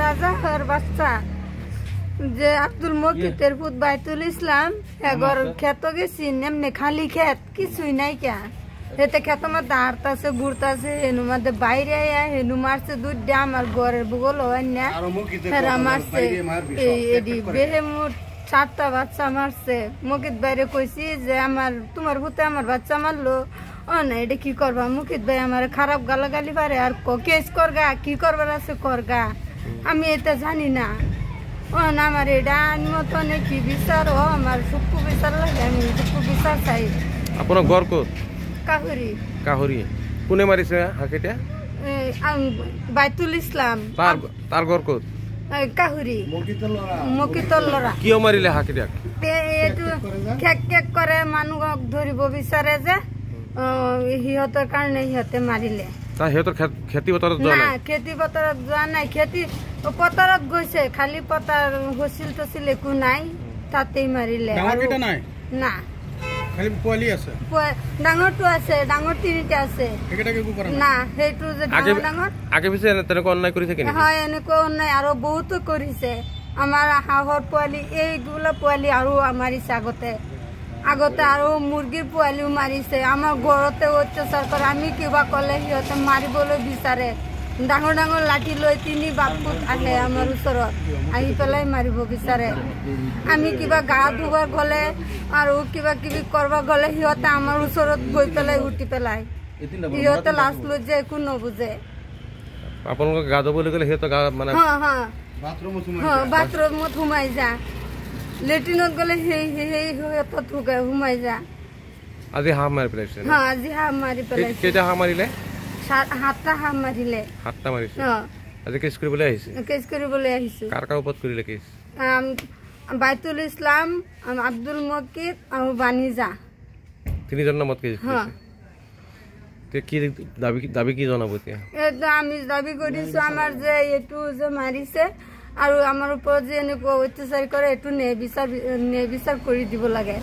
রাজার বাচ্চা যে আব্দুল মকিতের পুত বাইতুল ইসলাম এগর খেত গেছি এমনি খালি খেত কিছুই নাই কে এতে খেত মধ্যে হারতাছে ঘুরতাছে হেনু মধ্যে বাইরে হেনু মারছে দুধটা আমার ঘরের ভূগোল হেরা মারছে এডি বেহেমুট 7টা বাচ্চা মারছে মকিত বাইরে কইছি যে আমার তোমার পুতে আমার বাচ্চা মারলো ও না এটা কি করবা মুকিত ভাই আমার খারাপ গালাগালি পারে আর কেস করগা কি করবার আছে করগা আমি এটা জানি না ও না আমার এটা মতো নাকি বিচার ও আমার সুক্কু বিচার লাগে আমি সুক্কু বিচার চাই আপনার ঘর কোত কাহুরি কাহুরি কোনে মারিছে হাকিটা বাইতুল ইসলাম তার ঘর কোত কাহুরি মকিতলরা কিয় মারিলে হাকিটা এইটো খেক খেক করে মানুহ ধরিব বিচাৰে যে সিহঁতৰ কাৰণে সিহঁতে মাৰিলে সিহঁতৰ খেতি পথাৰত যোৱা নাই খেতি পথাৰত যোৱা নাই খেতি পথাৰত গৈছে খালি পথাৰ হছিল তছিল একো নাই তাতেই মাৰিলে না খালি পোৱালি আছে ডাঙৰটো আছে ডাঙৰ 3টা আছে না সেইটো যে ডাঙৰ আগে পিছে তেনেকুৱা অন্যায় কৰি থাকে হয় এনেকুৱা অন্যায় আৰু বহুতো কৰিছে আমাৰ হাঁহৰ পোৱালি এইগুলা পোৱালি আৰু মাৰিছে আগতে আৰু মুৰ্গীৰ পোৱালিও মাৰিছে আমাৰ ঘৰতে অত্যাচাৰ কৰে আমি কিবা ক'লে সিহঁতে মাৰিবলৈ বিচাৰে ডাঙৰ ডাঙৰ লাঠি লৈ 3 বাপুত আহে আমাৰ ওচৰত আহি পেলাই মাৰিব বিচাৰে আমি কিবা গা ধুবৰ গ'লে আৰু কিবা কিবি কৰিব গ'লে সিহঁতে আমাৰ ওচৰত গৈ পেলাই উঠি পেলাই সিহঁতে লাজ লজ্জা একো নবুজে আপোনালোকে গা ধুবলৈ গ'লে সিহঁতে গা মানে বাথৰুমত সোমাই যা লেট্ৰিনত গ'লে সেই সিহঁতত সোমাই যা আজি হাঁহ মাৰি পেলাইছে আজি হাঁহ মাৰি পেলাইছে কেইটা হাঁহ মাৰিলে 7টা হাঁহ মাৰিলে 7টা মাৰিছে আজি কেছ কৰিবলৈ আহিছে কাৰ ওপৰত কৰিলে কেছ বাইতুল ইসলাম আব্দুল মকিত আৰু বানিজা 3জন নামত কেছ কি দাবী কি জনাব এতিয়া আমি দাবী কৰিছো আমাৰ যে এইটো যে মাৰিছে আৰু আমাৰ ওপৰত যে এনেকুৱা অত্যাচাৰ কৰে এইটো ন্যায় বিচাৰ কৰি দিব লাগে